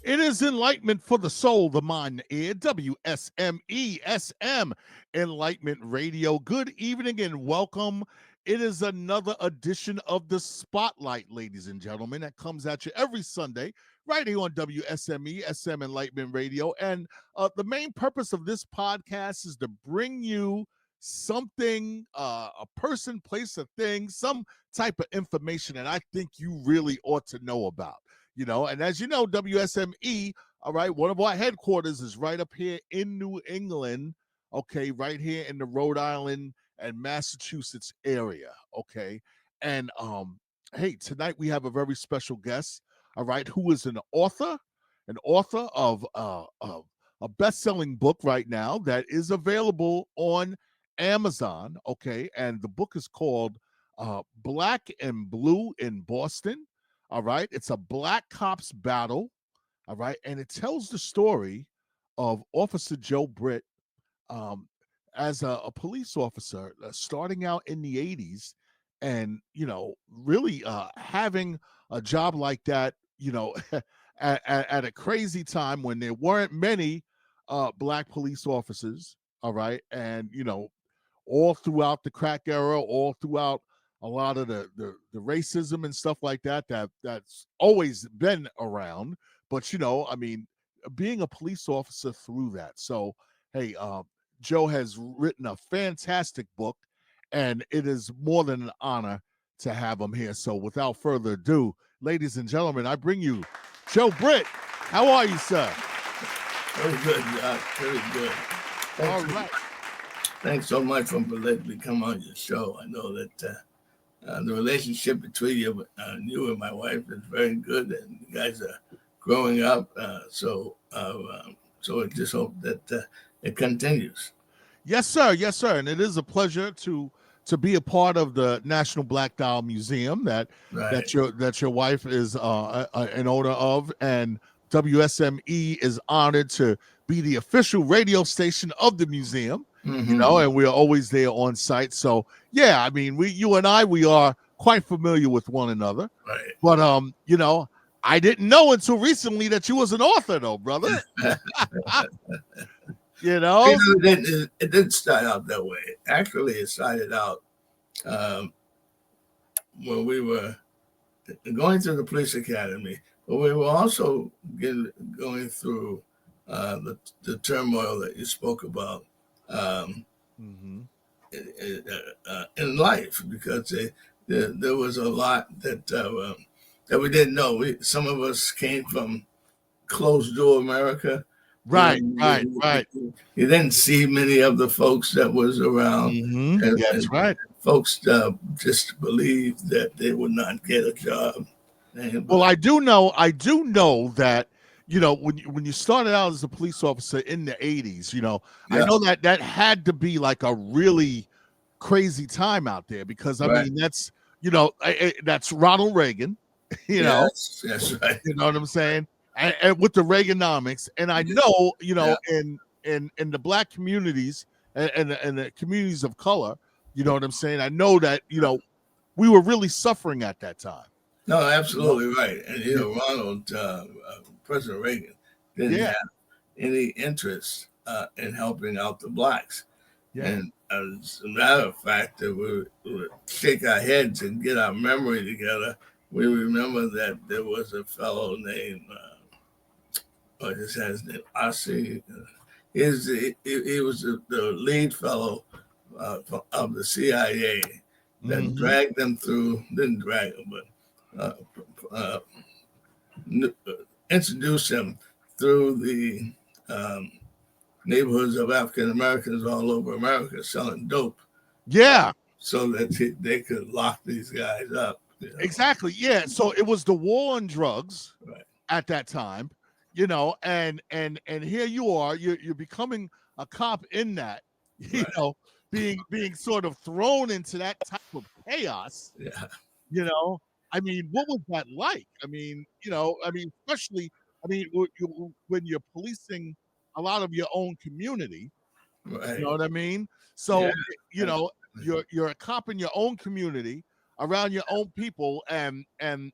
It is enlightenment for the soul, the mind, the ear. WSMESM, Enlightenment Radio. Good evening and welcome. It is another edition of the Spotlight, ladies and gentlemen, that comes at you every Sunday right here on WSME, SM Enlightenment Radio. And the main purpose of this podcast is to bring you something, a person, place, a thing, some type of information that I think you really ought to know about. You know, and as you know, WSME, all right, one of our headquarters is right up here in New England, okay, right here in the Rhode Island and Massachusetts area, okay? And hey, tonight we have a very special guest, all right, who is an author of a best-selling book right now that is available on Amazon, okay? And the book is called Black and Blue in Boston. All right. It's a black cops battle. All right. And it tells the story of Officer Joe Britt as a police officer starting out in the 80s and, you know, really having a job like that, you know, at a crazy time when there weren't many black police officers. All right. And, you know, all throughout the crack era, all throughout a lot of the racism and stuff like that's always been around. But you know, I mean, being a police officer through that. So hey, Joe has written a fantastic book, and it is more than an honor to have him here. So without further ado, ladies and gentlemen, I bring you Joe Britt. How are you, sir? Very good, Josh. Very good. All right. Thanks so much for letting me come on your show. I know that the relationship between you and my wife is very good, and you guys are growing up. So I just hope that it continues. Yes, sir. Yes, sir. And it is a pleasure to be a part of the National Black Doll Museum that your wife is an owner of, and WSME is honored to be the official radio station of the museum. Mm-hmm. You know, and we're always there on site. So yeah, I mean, you and I are quite familiar with one another. Right. But you know, I didn't know until recently that you was an author, though, brother. You know, it didn't start out that way. Actually, it started out when we were going through the police academy, but we were also going through the turmoil that you spoke about in life, because there was a lot that we didn't know. Some of us came from closed door America. Right. You didn't see many of the folks that was around. Mm-hmm. That's right. Folks just believed that they would not get a job. Well, I do know that, you know, when you started out as a police officer in the 80s, you know, yeah. I know that had to be like a really crazy time out there, because I mean, that's, you know, that's Ronald Reagan, you know, that's right. You know what I'm saying? And with the Reaganomics, and I know, you know, in the black communities and the communities of color, you know what I'm saying? I know that, you know, we were really suffering at that time. No, absolutely right. And, you know, Ronald, President Reagan, didn't have any interest in helping out the blacks. Yeah. And as a matter of fact, that we would shake our heads and get our memory together. We remember that there was a fellow named, I just had his name, Ossie. He was the lead fellow of the CIA that dragged them through, didn't drag them, but introduced them through the neighborhoods of African Americans all over America selling dope. Yeah. So that they could lock these guys up. You know? Exactly. Yeah. So it was the war on drugs at that time, you know, and here you are, you're becoming a cop in that, you know, being sort of thrown into that type of chaos. Yeah. You know, I mean, what was that like? I mean, you know, especially, when you're policing a lot of your own community, you know what I mean? So, you know, you're a cop in your own community, around your own people, and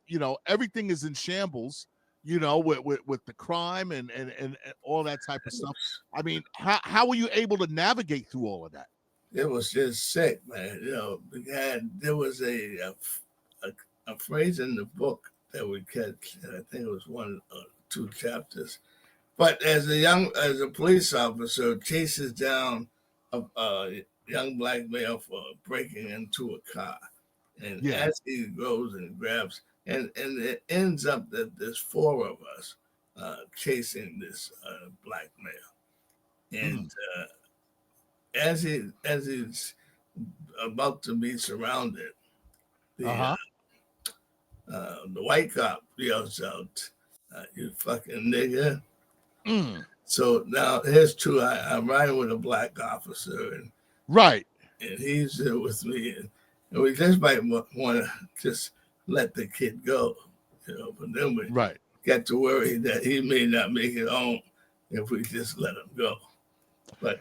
you know, everything is in shambles, with the crime and all that type of stuff. I mean, how were you able to navigate through all of that? It was just sick, man. There was a phrase in the book that we catch. I think it was one or two chapters. But as a police officer chases down a young black male for breaking into a car, and as he goes and grabs, and it ends up that there's four of us chasing this black male, and as he's about to be surrounded, the the white cop yells out, "You fucking nigger!" So now here's two. I'm riding with a black officer, and and he's with me, and we just might want to just let the kid go, But then we get to worry that he may not make it home if we just let him go. But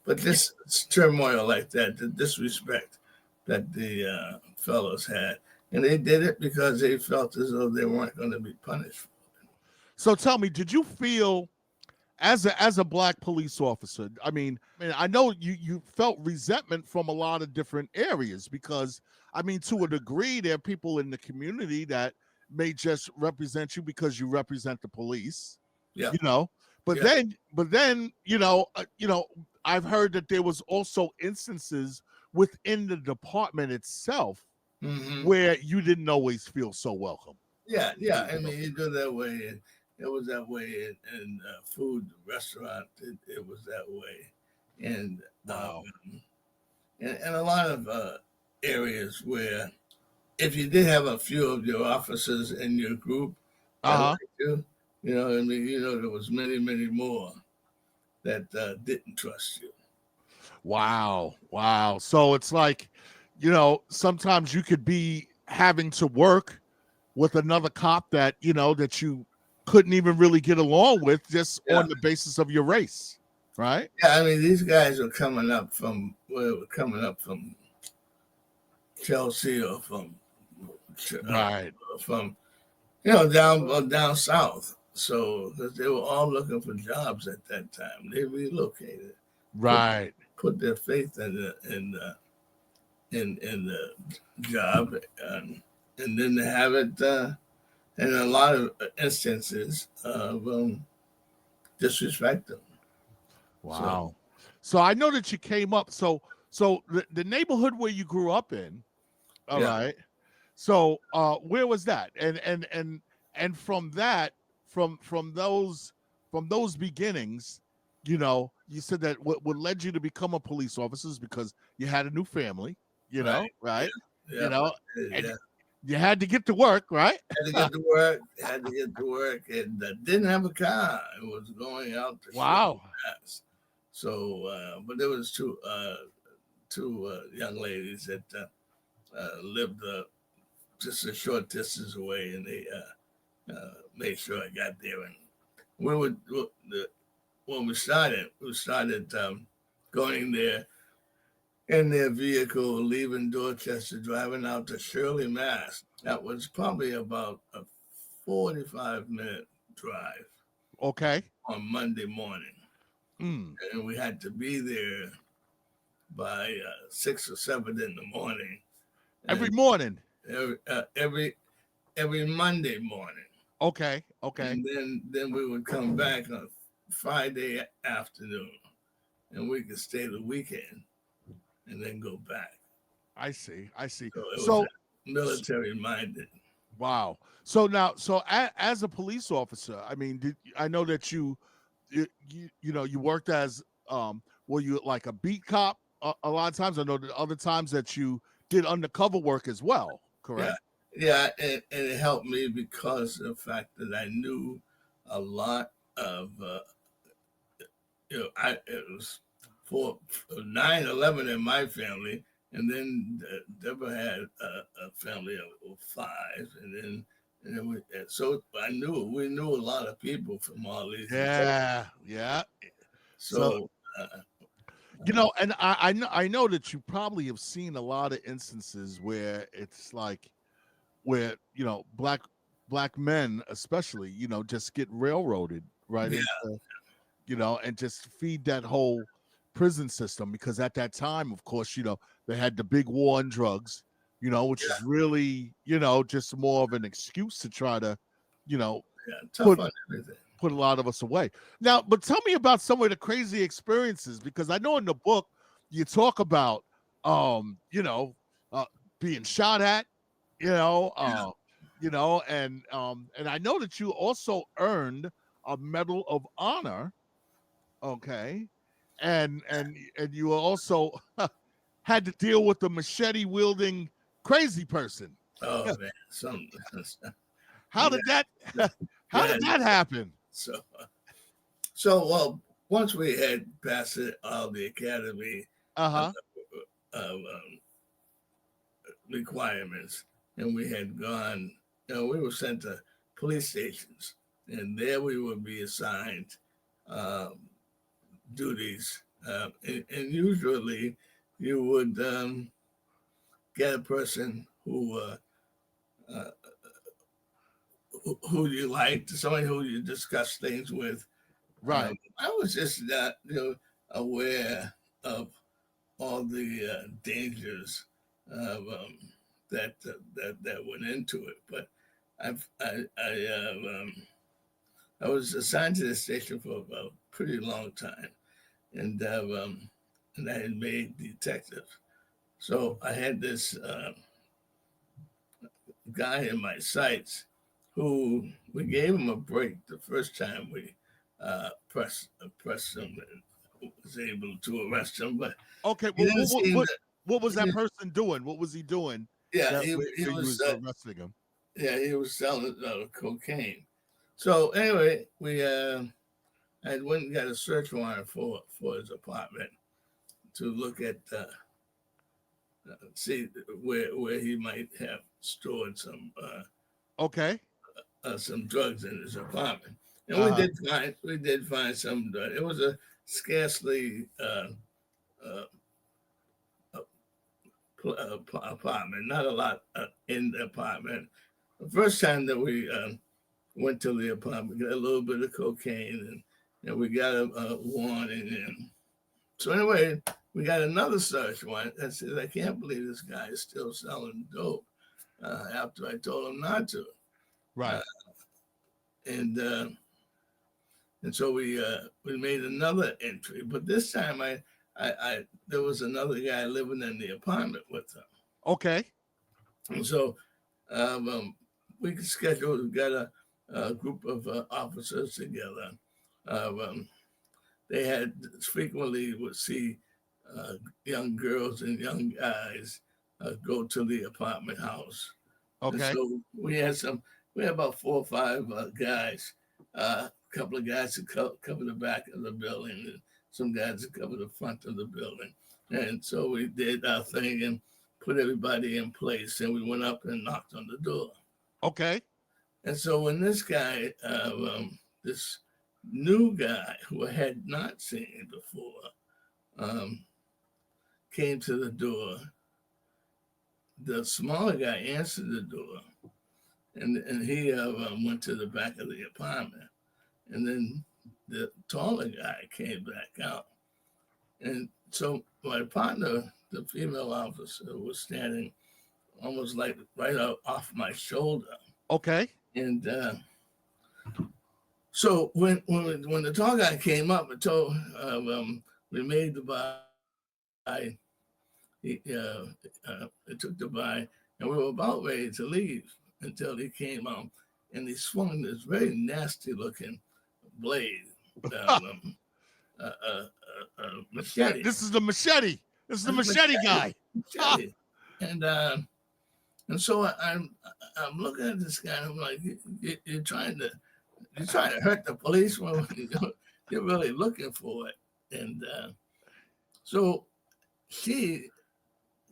this turmoil like that, the disrespect that the fellows had, and they did it because they felt as though they weren't going to be punished for it. So tell me, did you feel as a black police officer, I mean, I know you felt resentment from a lot of different areas because, I mean, to a degree, there are people in the community that may just represent you because you represent the police, But then, I've heard that there was also instances within the department itself where you didn't always feel so welcome. Yeah. I mean, you do that way. It was that way in food restaurant. It was that way, and and a lot of areas where if you did have a few of your officers in your group, there was many more that didn't trust you. Wow. So it's like, sometimes you could be having to work with another cop that that you couldn't even really get along with just on the basis of your race, right? Yeah, I mean, these guys were coming up from Chelsea or from down south. So because they were all looking for jobs at that time, they relocated, put their faith in the job, and then they have it. In a lot of instances of disrespect them. Wow. So I know that you came up. So the neighborhood where you grew up in, all right. So where was that? And from that, from those beginnings, you said that what led you to become a police officer is because you had a new family, right? Yeah. You had to get to work, right? Had to get to work, and didn't have a car. It was going out to fast. So, but there was two young ladies that lived just a short distance away, and they made sure I got there. And when we started going there in their vehicle, leaving Dorchester, driving out to Shirley, Mass. That was probably about a 45-minute drive. Okay. On Monday morning. And we had to be there by 6 or 7 in the morning. Every morning? Every Monday morning. Okay. And then we would come back on Friday afternoon, and we could stay the weekend and then go back. I see. So military minded. Wow. So now, as a police officer, I mean, I know that you worked as were you like a beat cop a lot of times? I know that other times that you did undercover work as well. Correct. Yeah, and it helped me because of the fact that I knew a lot of it was for 9/11 in my family, and then Deborah had a family of 5, and then so we knew a lot of people from all these. Yeah. So and I know that you probably have seen a lot of instances where it's like where black black men, especially, just get railroaded right Yeah. into, and just feed that whole prison system. Because at that time, of course, they had the big war on drugs, which is really, just more of an excuse to try to, you know, Yeah. Tough put on everything. put a lot of us away. Now, but tell me about some of the crazy experiences, because I know in the book you talk about, um, you know, uh, being shot at, you know, Yeah. uh, and I know that you also earned a Medal of Honor. Okay, and you also had to deal with the machete wielding crazy person. Oh man. Some. How did that? How did Yeah. that happen? So. So once we had passed all the academy Uh uh, huh. requirements, and we had gone, we were sent to police stations, and there we would be assigned um, duties, and usually you would get a person uh, who you liked, somebody who you discuss things with. Right. I was just not, aware of all the dangers of that went into it. But I was assigned to the station for a pretty long time, and and I had made detective. So I had this guy in my sights who we gave him a break the first time we pressed him and was able to arrest him, but Okay. he Well, didn't seem to. what was He that didn't, person doing? What was he doing yeah, that he where you was was arresting him? yeah, he was selling cocaine. So anyway, we I went and got a search warrant for his apartment to look at see where he might have stored Okay. some drugs in his apartment, and Uh huh. we did find some. It was a scarcely uh, apartment, not a lot in the apartment. The first time that we went to the apartment, got a little bit of cocaine, and we got a warning. And so anyway, we got another search warrant that says, I can't believe this guy is still selling dope after I told him not to. Uh, Right. and so we made another entry, but this time I there was another guy living in the apartment with him, Okay. and so we scheduled, got a group of officers together. Um, they had frequently would see uh, young girls and young guys go to the apartment house, and Okay. so we had about 4 or 5 guys, a couple of guys to cover the back of the building, and some guys to cover the front of the building, and so we did our thing and put everybody in place, and we went up and knocked on the door. Okay. And so when this new guy who I had not seen before um, came to the door, the smaller guy answered the door, and he went to the back of the apartment, and then the taller guy came back out, and so my partner, the female officer, was standing almost like right off my shoulder, Okay. and so when the tall guy came up and told we made the buy, it took the buy, and we were about ready to leave until he came out, and he swung this very nasty looking blade, um, uh, uh, machete. This is the machete. This is the That's machete guy. Ha! machete, and so I'm looking at this guy, and I'm like, you're trying to hurt the police when you're really looking for it, and so she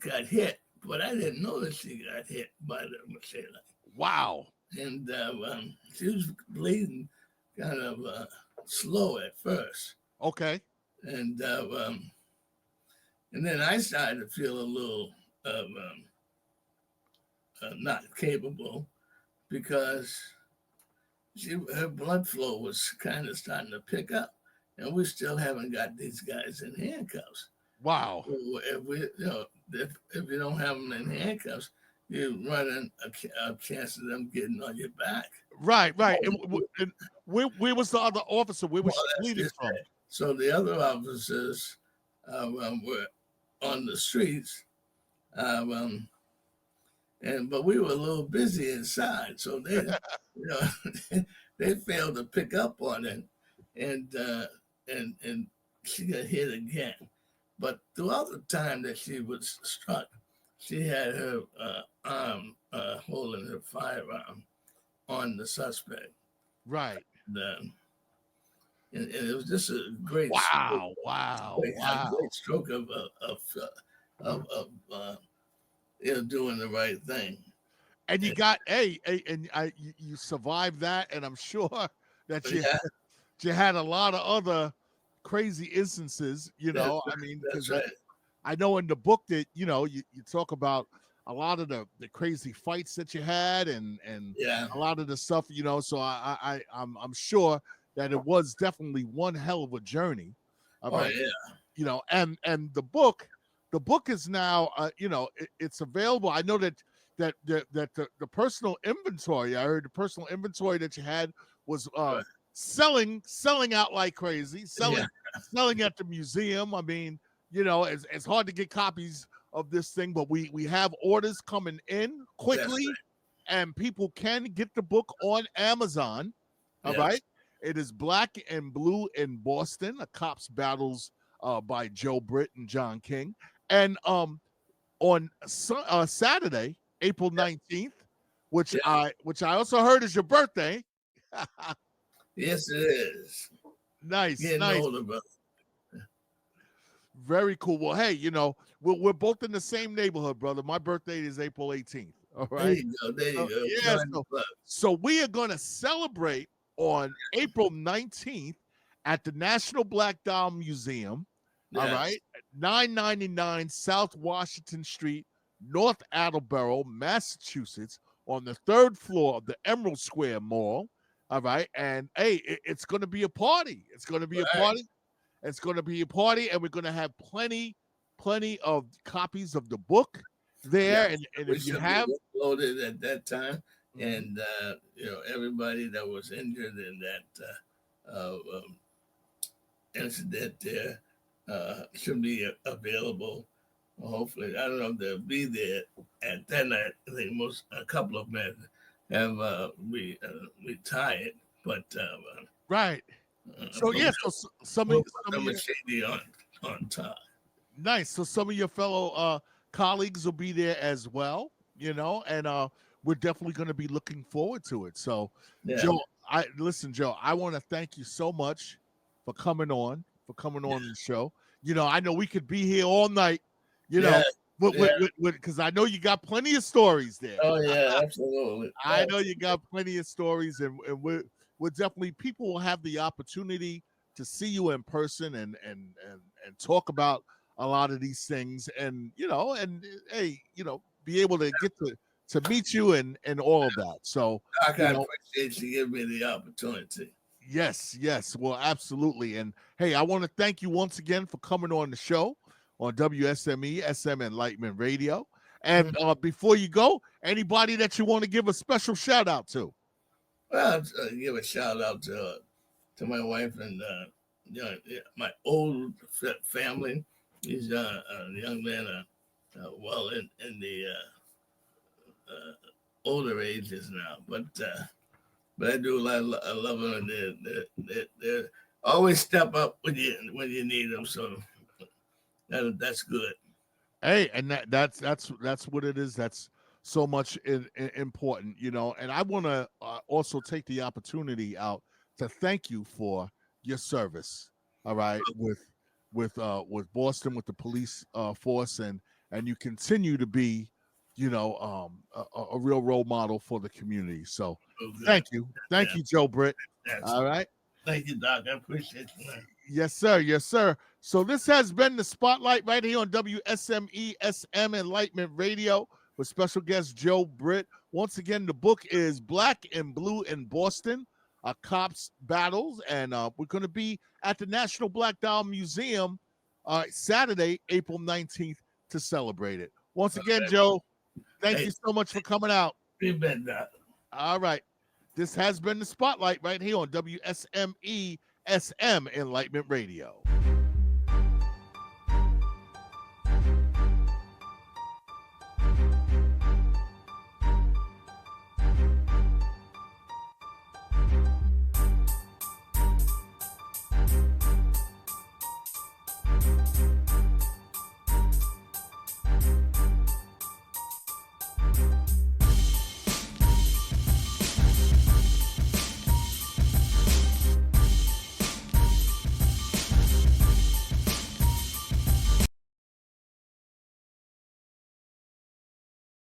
got hit, but I didn't know that she got hit by the machete, Wow. and she was bleeding kind of slow at first, Okay. and and then I started to feel a little not capable, because her blood flow was kind of starting to pick up, and we still haven't got these guys in handcuffs. Wow. If we, if you don't have them in handcuffs, you're running a chance of them getting on your back. Right. And where was the other officer? Where was she bleeding from? So the other officers were on the streets, but we were a little busy inside, so they, they failed to pick up on it, and she got hit again. But throughout the time that she was struck, she had her arm holding her firearm on the suspect. Right. And it was just a great great stroke of doing the right thing. And you got you survived that, and I'm sure that you had a lot of other crazy instances. I mean, because right. I know in the book that you talk about a lot of the crazy fights that you had, and a lot of the stuff. So I'm sure that it was definitely one hell of a journey. Right? And the book is now it's available. I know that the personal inventory, I heard the personal inventory that you had was selling out like crazy, selling at the museum. I mean, it's hard to get copies of this thing, but we have orders coming in quickly, and people can get the book on Amazon. All right. It is Black and Blue in Boston, A Cop's Battles by Joe Britt and John King. And on Saturday, April 19th, which I also heard is your birthday. Yes, it is. Nice. Older, brother. Very cool. Well, hey, we're both in the same neighborhood, brother. My birthday is April 18th. All right. There you go. Yeah. So we are going to celebrate on April 19th at the National Black Doll Museum. All right. 999 South Washington Street, North Attleboro, Massachusetts, on the 3rd floor of the Emerald Square Mall. All right. And hey, it's going to be a party. It's going to be a party. It's going to be a party, and we're going to have plenty of copies of the book there. And if you have loaded at that time, and everybody that was injured in that incident there should be available. Hopefully, I don't know if they'll be there at that night. I think a couple of men have retired, but right. So some of shady on top. Nice. So some of your fellow colleagues will be there as well, and we're definitely going to be looking forward to it. So, Joe, I want to thank you so much for coming on the show. I know we could be here all night, because I know you got plenty of stories there. Oh yeah, absolutely. I know you got plenty of stories, and we're definitely, people will have the opportunity to see you in person and talk about a lot of these things, and be able to get to meet you and all of that. So I appreciate you giving me the opportunity. Yes. Well, absolutely. And hey, I want to thank you once again for coming on the show on WSME SM Enlightenment Radio. And before you go, anybody that you want to give a special shout out to? Well, I'll give a shout out to my wife and my old family. He's a young man, well in the older ages now, but I do I love them, and they always step up when you need them. So that's good. Hey, and that's what it is. That's so much important, And I want to also take the opportunity out to thank you for your service. All right, with Boston, with the police force, and you continue to be, a real role model for the community. So thank you, Joe Britt. All right, thank you, Doc. I appreciate you. Yes, sir. So this has been the Spotlight right here on WSME SM Enlightenment Radio with special guest Joe Britt, Once again, the book is Black and Blue in Boston, Cops Battles, and we're going to be at the National Black Dog Museum Saturday, April 19th to celebrate it. Once again, Joe, thank you so much for coming out. You bet that. All right. This has been the Spotlight right here on WSME SM Enlightenment Radio.